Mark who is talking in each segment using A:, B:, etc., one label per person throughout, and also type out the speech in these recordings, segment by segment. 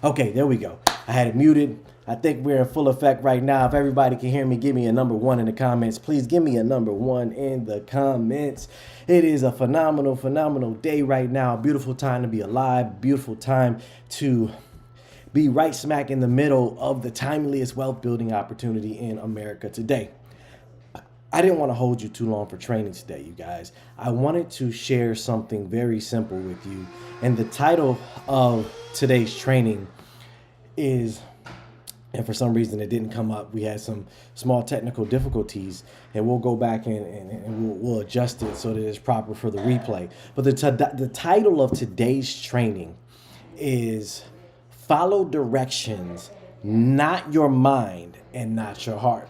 A: Okay, there we go. I had it muted. I think we're in full effect right now. If everybody can hear me, give me a number one in the comments. Please give me a number one in the comments. It is a phenomenal day right now. Beautiful time to be alive. Beautiful time to be right smack in the middle of the timeliest wealth building opportunity in America today. I didn't want to hold you too long for training today, you guys. I wanted to share something very simple with you. And the title of today's training is, and for some reason it didn't come up. We had some small technical difficulties, and we'll go back and we'll adjust it so that it's proper for the replay. But the title of today's training is Follow Directions, Not Your Mind and Not Your Heart.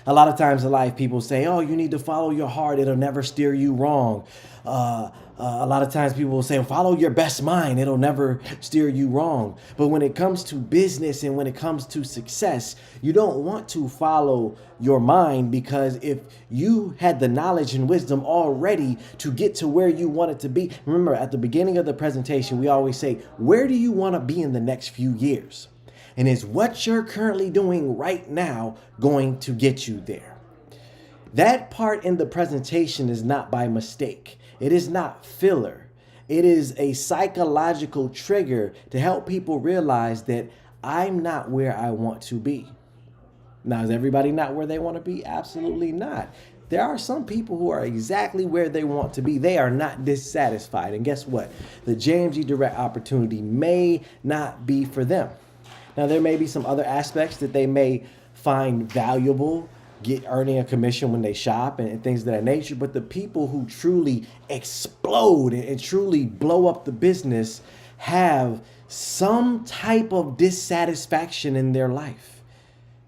A: A lot of times in life, people say, oh, you need to follow your heart. It'll never steer you wrong. A lot of times people will say, follow your best mind. It'll never steer you wrong. But when it comes to business and when it comes to success, you don't want to follow your mind, because if you had the knowledge and wisdom already to get to where you want it to be. Remember, at the beginning of the presentation, we always say, where do you want to be in the next few years? And is what you're currently doing right now going to get you there? That part in the presentation is not by mistake. It is not filler. It is a psychological trigger to help people realize that I'm not where I want to be. Now, is everybody not where they want to be? Absolutely not. There are some people who are exactly where they want to be. They are not dissatisfied. And guess what? The JMG Direct opportunity may not be for them. Now, there may be some other aspects that they may find valuable, earning a commission when they shop and things of that nature. But the people who truly explode and truly blow up the business have some type of dissatisfaction in their life.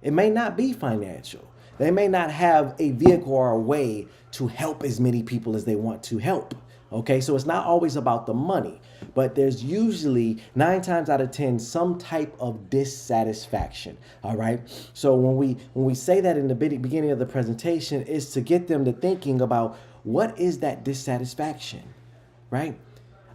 A: It may not be financial. They may not have a vehicle or a way to help as many people as they want to help. Okay, so it's not always about the money, but there's usually 9 times out of 10 some type of dissatisfaction. All right, so when we say that in the beginning of the presentation, is to get them to thinking about what is that dissatisfaction, right?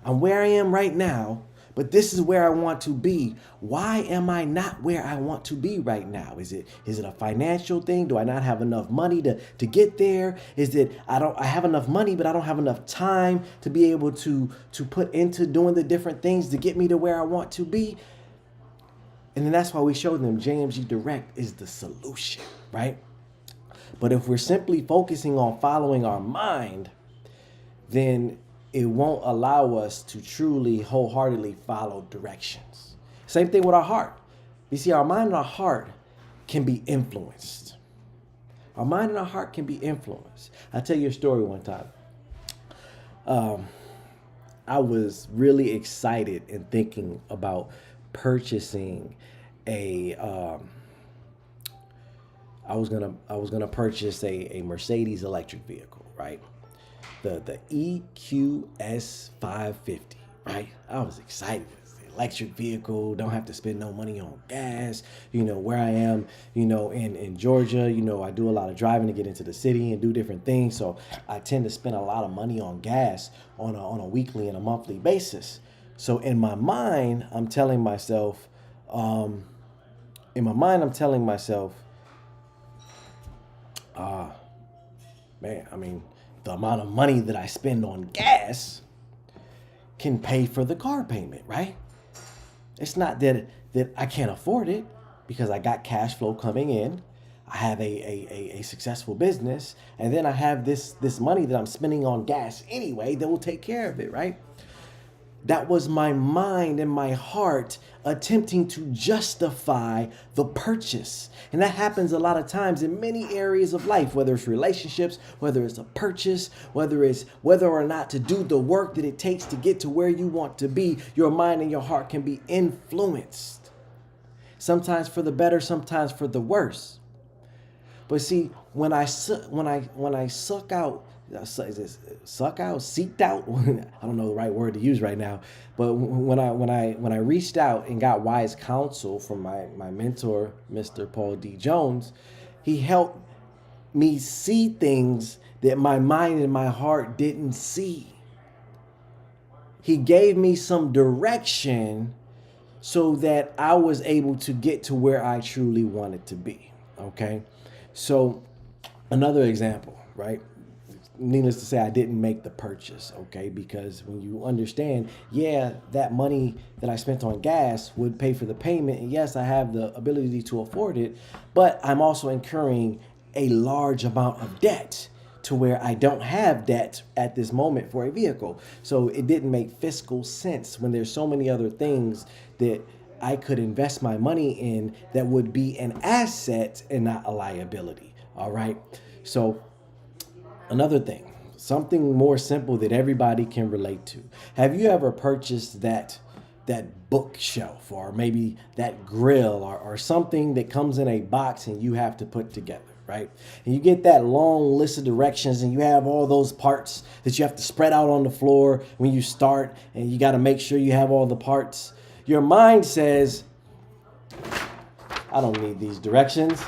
A: I'm where I am right now, but this is where I want to be. Why am I not where I want to be right now? Is it a financial thing? Do I not have enough money to get there? Is it I have enough money, but I don't have enough time to be able to put into doing the different things to get me to where I want to be? And then that's why we show them JMG Direct is the solution, right? But if we're simply focusing on following our mind, then it won't allow us to truly wholeheartedly follow directions. Same thing with our heart. You see, our mind and our heart can be influenced. Our mind and our heart can be influenced. I'll tell you a story one time. I was really excited in thinking about purchasing I was gonna purchase a Mercedes electric vehicle, right? The EQS 550, right? I was excited. It's an electric vehicle, don't have to spend no money on gas. You know, where I am, in Georgia, I do a lot of driving to get into the city and do different things. So I tend to spend a lot of money on gas on a weekly and a monthly basis. So in my mind, I'm telling myself, man, I mean, the amount of money that I spend on gas can pay for the car payment, right? It's not that I can't afford it, because I got cash flow coming in. I have a successful business, and then I have this money that I'm spending on gas anyway that will take care of it, right? That was my mind and my heart attempting to justify the purchase. And that happens a lot of times in many areas of life, whether it's relationships, whether it's a purchase, whether it's whether or not to do the work that it takes to get to where you want to be. Your mind and your heart can be influenced. Sometimes for the better, sometimes for the worse. But see, when I seeked out, I don't know the right word to use right now, but when I reached out and got wise counsel from my mentor, Mr. Paul D. Jones, he helped me see things that my mind and my heart didn't see. He gave me some direction so that I was able to get to where I truly wanted to be. Okay. So another example, right? Needless to say, I didn't make the purchase, okay? Because when you understand, yeah, that money that I spent on gas would pay for the payment. And yes, I have the ability to afford it, but I'm also incurring a large amount of debt to where I don't have debt at this moment for a vehicle. So it didn't make fiscal sense when there's so many other things that I could invest my money in that would be an asset and not a liability. All right. So another thing, something more simple that everybody can relate to. Have you ever purchased that bookshelf or maybe that grill or something that comes in a box and you have to put together, right? And you get that long list of directions and you have all those parts that you have to spread out on the floor when you start, and you got to make sure you have all the parts. Your mind says, I don't need these directions.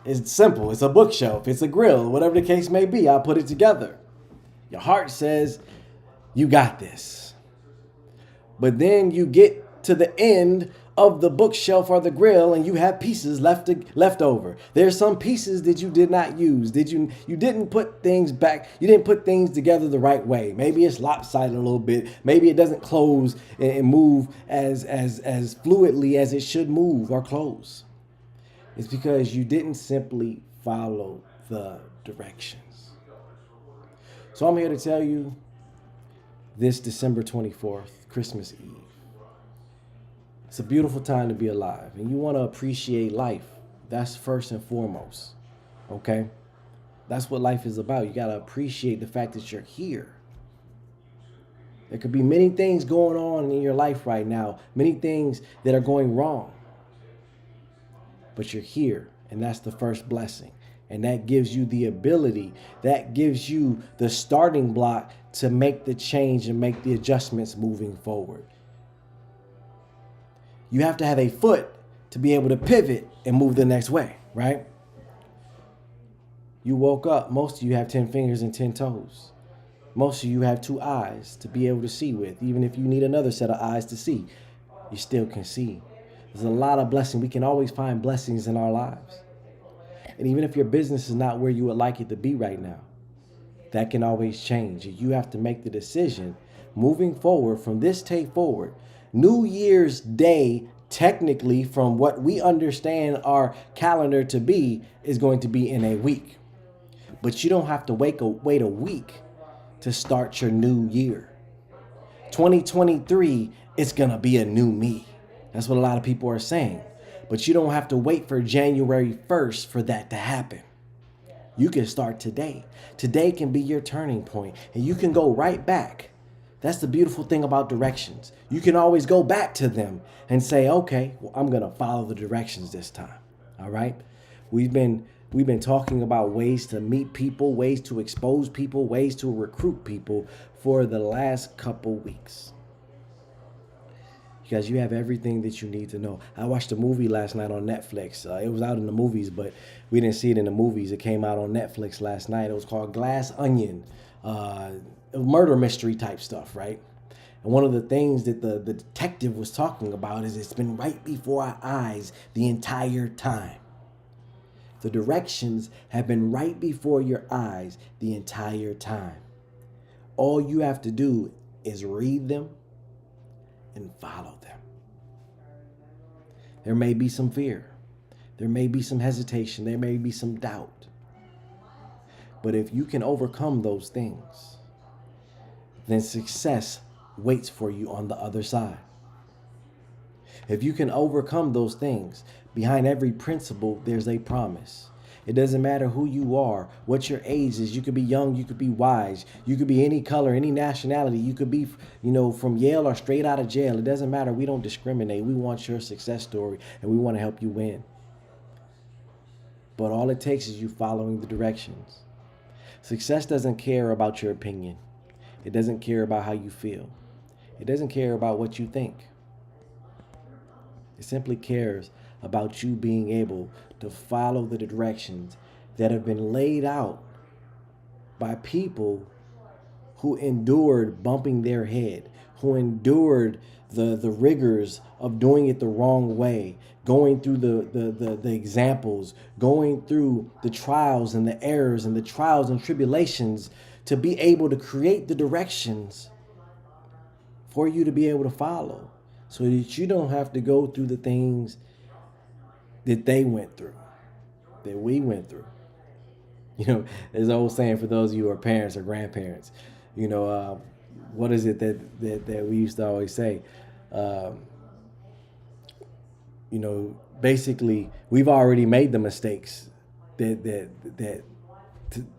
A: It's simple. It's a bookshelf. It's a grill. Whatever the case may be, I'll put it together. Your heart says, you got this. But then you get to the end of the bookshelf or the grill and you have pieces left over. There's some pieces that you did not use. You didn't put things back. You didn't put things together the right way. Maybe it's lopsided a little bit. Maybe it doesn't close and move as fluidly as it should move or close. It's because you didn't simply follow the directions. So I'm here to tell you, this December 24th, Christmas Eve, it's a beautiful time to be alive, and you want to appreciate life. That's first and foremost, okay? That's what life is about. You got to appreciate the fact that you're here. There could be many things going on in your life right now, many things that are going wrong. But you're here, and that's the first blessing. And that gives you the ability, that gives you the starting block to make the change and make the adjustments moving forward. You have to have a foot to be able to pivot and move the next way, right? You woke up, most of you have 10 fingers and 10 toes. Most of you have 2 eyes to be able to see with. Even if you need another set of eyes to see, you still can see. There's a lot of blessing. We can always find blessings in our lives. And even if your business is not where you would like it to be right now, that can always change. You have to make the decision moving forward from this day forward. New Year's Day, technically, from what we understand our calendar to be, is going to be in a week. But you don't have to wait a week to start your new year. 2023 is going to be a new me. That's what a lot of people are saying. But you don't have to wait for January 1st for that to happen. You can start today. Today can be your turning point, and you can go right back. That's the beautiful thing about directions. You can always go back to them and say, okay, well, I'm going to follow the directions this time. All right. We've been talking about ways to meet people, ways to expose people, ways to recruit people for the last couple weeks. Because you have everything that you need to know. I watched a movie last night on Netflix. It was out in the movies, but we didn't see it in the movies. It came out on Netflix last night. It was called Glass Onion, murder mystery type stuff, right? And one of the things that the detective was talking about is it's been right before our eyes the entire time. The directions have been right before your eyes the entire time. All you have to do is read them and follow them. There may be some fear. There may be some hesitation. There may be some doubt. But if you can overcome those things, then success waits for you on the other side. If you can overcome those things, behind every principle, there's a promise. It doesn't matter who you are, what your age is. You could be young, you could be wise, you could be any color, any nationality. You could be, from Yale or straight out of jail. It doesn't matter. We don't discriminate. We want your success story, and we want to help you win. But all it takes is you following the directions. Success doesn't care about your opinion. It doesn't care about how you feel. It doesn't care about what you think. It simply cares about you being able to follow the directions that have been laid out by people who endured bumping their head, who endured the rigors of doing it the wrong way, going through the examples, going through the trials and the errors and the trials and tribulations to be able to create the directions for you to be able to follow, so that you don't have to go through the things that they went through, that we went through. You know, there's an old saying for those of you who are parents or grandparents, you know, what is it that we used to always say? You know, basically, we've already made the mistakes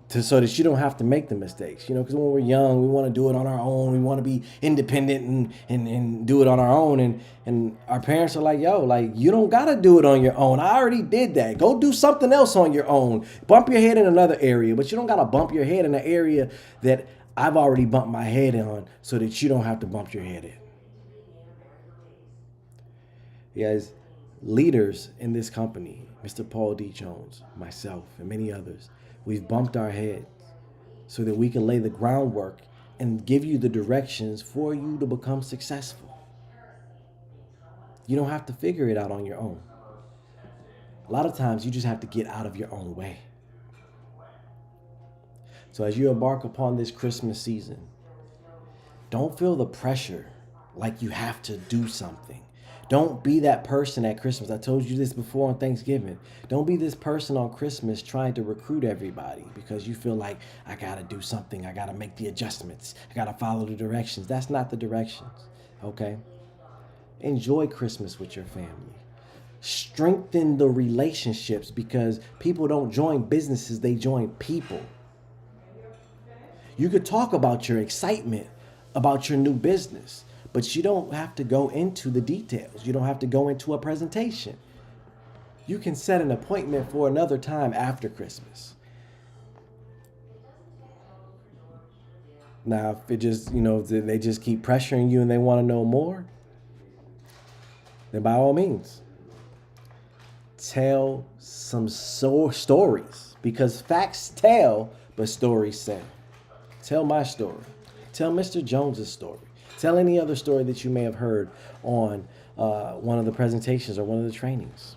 A: so that you don't have to make the mistakes. You know, because when we're young, we want to do it on our own. We want to be independent and do it on our own. And our parents are like, yo, like, you don't got to do it on your own. I already did that. Go do something else on your own. Bump your head in another area, but you don't got to bump your head in an area that I've already bumped my head on, so that you don't have to bump your head in. Guys, leaders in this company, Mr. Paul D. Jones, myself, and many others, we've bumped our heads so that we can lay the groundwork and give you the directions for you to become successful. You don't have to figure it out on your own. A lot of times you just have to get out of your own way. So as you embark upon this Christmas season, don't feel the pressure like you have to do something. Don't be that person at Christmas. I told you this before on Thanksgiving. Don't be this person on Christmas trying to recruit everybody because you feel like, I got to do something. I got to make the adjustments. I got to follow the directions. That's not the directions, okay? Enjoy Christmas with your family. Strengthen the relationships, because people don't join businesses, they join people. You could talk about your excitement about your new business, but you don't have to go into the details. You don't have to go into a presentation. You can set an appointment for another time after Christmas. Now, if it just, you know, they just keep pressuring you and they want to know more, then by all means, tell some stories, because facts tell, but stories sell. Tell my story. Tell Mr. Jones's story. Tell any other story that you may have heard on one of the presentations or one of the trainings.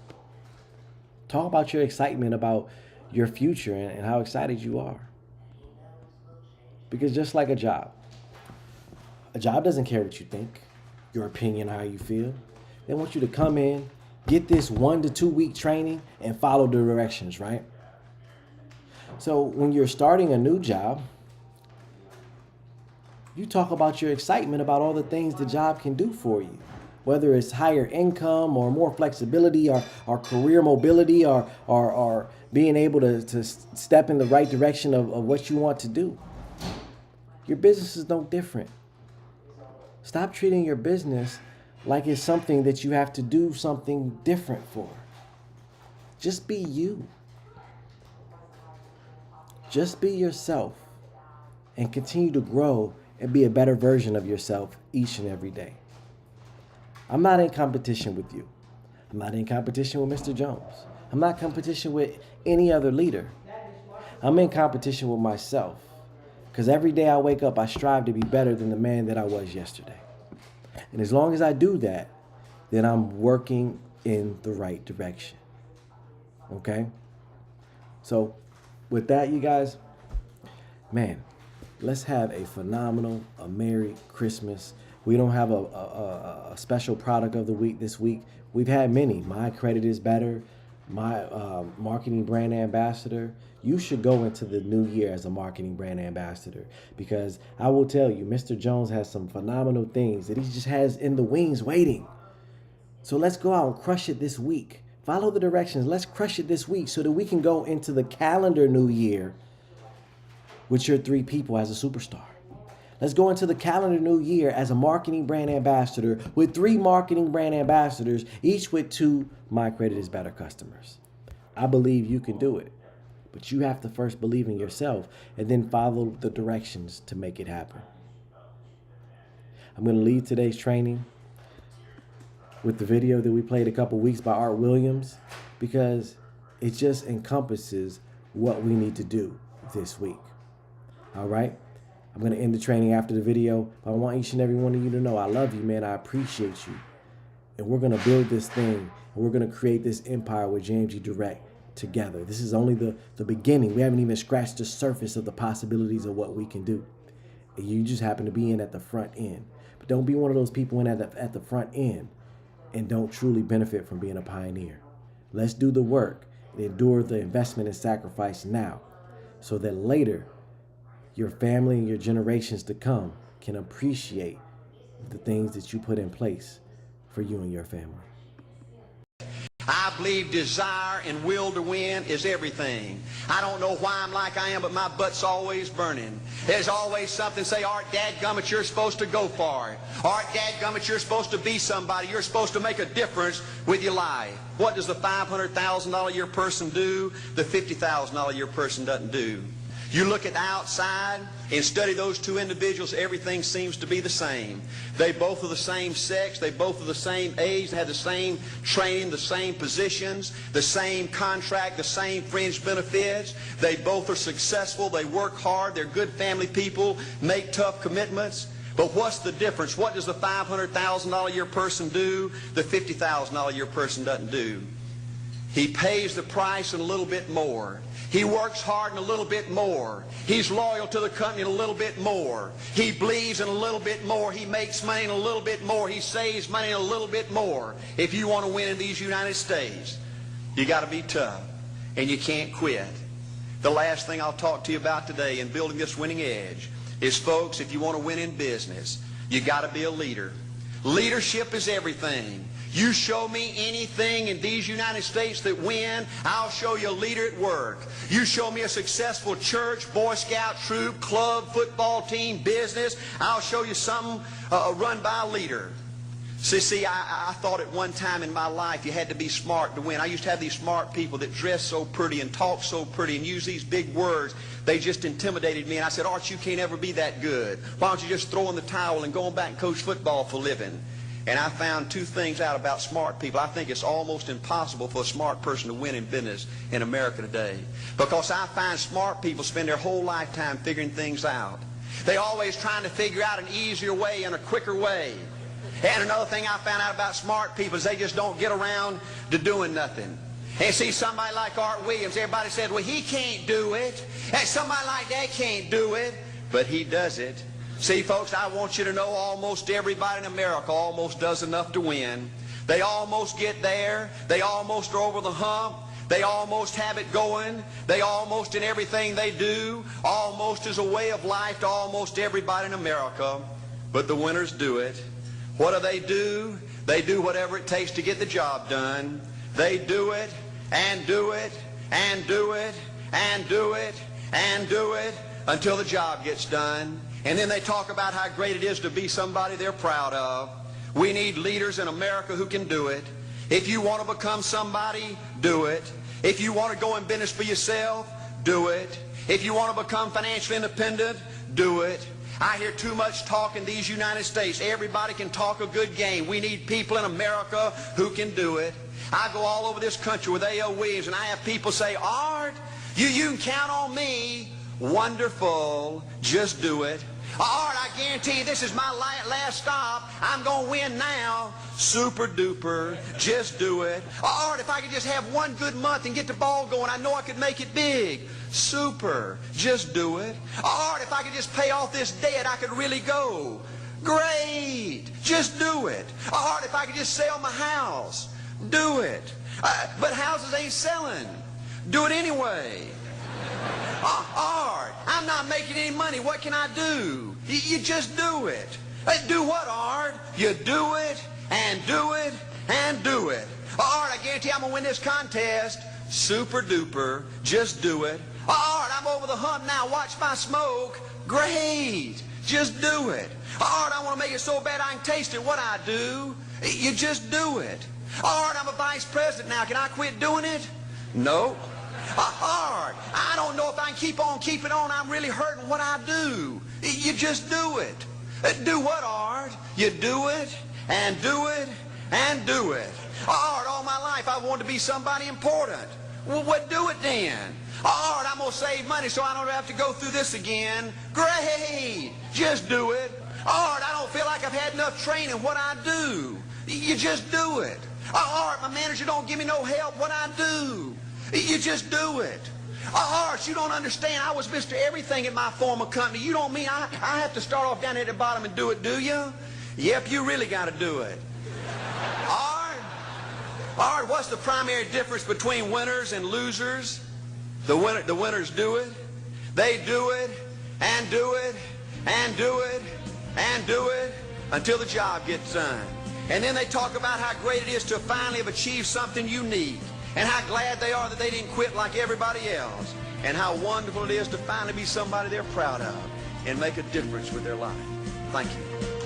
A: Talk about your excitement about your future and how excited you are. Because just like a job doesn't care what you think, your opinion, how you feel. They want you to come in, get this 1 to 2 week training, and follow the directions, right? So when you're starting a new job, you talk about your excitement about all the things the job can do for you, whether it's higher income or more flexibility or career mobility or being able to step in the right direction of what you want to do. Your business is no different. Stop treating your business like it's something that you have to do something different for. Just be you. Just be yourself and continue to grow and be a better version of yourself each and every day. I'm not in competition with you. I'm not in competition with Mr. Jones. I'm not in competition with any other leader. I'm in competition with myself, because every day I wake up, I strive to be better than the man that I was yesterday. And as long as I do that, then I'm working in the right direction. Okay? So with that, you guys, man, let's have a phenomenal, a Merry Christmas. We don't have a special product of the week this week. We've had many. My Credit is Better, my marketing brand ambassador. You should go into the new year as a marketing brand ambassador, because I will tell you, Mr. Jones has some phenomenal things that he just has in the wings waiting. So let's go out and crush it this week. Follow the directions. Let's crush it this week so that we can go into the calendar new year with your 3 people as a superstar. Let's go into the calendar new year as a marketing brand ambassador with 3 marketing brand ambassadors, each with 2 My Credit is Better customers. I believe you can do it, but you have to first believe in yourself and then follow the directions to make it happen. I'm going to leave today's training with the video that we played a couple weeks by Art Williams, because it just encompasses what we need to do this week. All right? I'm going to end the training after the video. But I want each and every one of you to know I love you, man. I appreciate you. And we're going to build this thing. And we're going to create this empire with JMG Direct together. This is only the beginning. We haven't even scratched the surface of the possibilities of what we can do. And you just happen to be in at the front end. But don't be one of those people in at the front end and don't truly benefit from being a pioneer. Let's do the work and endure the investment and sacrifice now so that later your family and your generations to come can appreciate the things that you put in place for you and your family.
B: I believe desire and will to win is everything. I don't know why I'm like I am, but my butt's always burning. There's always something say, Art, dadgummit, you're supposed to go for it. Art, dadgummit, you're supposed to be somebody. You're supposed to make a difference with your life. What does the $500,000 a year person do? The $50,000 a year person doesn't do. You look at the outside and study those two individuals, everything seems to be the same. They both are the same sex, they both are the same age, they have the same training, the same positions, the same contract, the same fringe benefits. They both are successful, they work hard, they're good family people, make tough commitments. But what's the difference? What does the $500,000 a year person do? The $50,000 a year person doesn't do. He pays the price and a little bit more. He works hard and a little bit more. He's loyal to the company and a little bit more. He believes in a little bit more. He makes money and a little bit more. He saves money and a little bit more. If you want to win in these United States, you got to be tough and you can't quit. The last thing I'll talk to you about today in building this winning edge is, folks, if you want to win in business, you got to be a leader. Leadership is everything. You show me anything in these United States that win, I'll show you a leader at work. You show me a successful church, Boy Scout troop, club, football team, business, I'll show you something run by a leader. See, I thought at one time in my life you had to be smart to win. I used to have these smart people that dress so pretty and talk so pretty and use these big words. They just intimidated me. And I said, Art, you can't ever be that good. Why don't you just throw in the towel and go on back and coach football for a living? And I found two things out about smart people. I think it's almost impossible for a smart person to win in business in America today. Because I find smart people spend their whole lifetime figuring things out. They're always trying to figure out an easier way and a quicker way. And another thing I found out about smart people is they just don't get around to doing nothing. And see, somebody like Art Williams, everybody said, well, he can't do it. And somebody like that can't do it. But he does it. See, folks, I want you to know almost everybody in America almost does enough to win. They almost get there. They almost are over the hump. They almost have it going. They almost, in everything they do, almost is a way of life to almost everybody in America. But the winners do it. What do? They do whatever it takes to get the job done. They do it and do it and do it and do it and do it until the job gets done. And then they talk about how great it is to be somebody they're proud of. We need leaders in America who can do it. If you want to become somebody, do it. If you want to go in business for yourself, do it. If you want to become financially independent, do it. I hear too much talk in these United States. Everybody can talk a good game. We need people in America who can do it. I go all over this country with A.L. Williams, and I have people say, Art, you can count on me. Wonderful. Just do it. Art, I guarantee you this is my last stop. I'm going to win now. Super duper. Just do it. Art, if I could just have one good month and get the ball going, I know I could make it big. Super. Just do it. Art, if I could just pay off this debt, I could really go. Great. Just do it. Art, if I could just sell my house. Do it. But houses ain't selling. Do it anyway. Art, I'm not making any money. What can I do? You just do it. Do what, Art? You do it and do it and do it. Art, I guarantee I'm going to win this contest. Super duper. Just do it. Art, I'm over the hump now. Watch my smoke. Great. Just do it. Art, I want to make it so bad I can taste it. What I do? You just do it. Art, I'm a vice president now. Can I quit doing it? No. Art, I don't know if I can keep on keeping on. I'm really hurting. What I do? You just do it. Do what, Art? You do it and do it and do it. Art, all my life I wanted to be somebody important. Well, what do it then? Art, I'm going to save money so I don't have to go through this again. Great. Just do it. Art, I don't feel like I've had enough training. What I do? You just do it. Art, my manager don't give me no help. What I do? You just do it. Art, you don't understand. I was Mr. Everything at my former company. You don't mean I have to start off down at the bottom and do it, do you? Yep, you really got to do it. Art, what's the primary difference between winners and losers? The winners do it. They do it and do it and do it and do it until the job gets done. And then they talk about how great it is to finally have achieved something unique, and how glad they are that they didn't quit like everybody else, and how wonderful it is to finally be somebody they're proud of and make a difference with their life. Thank you.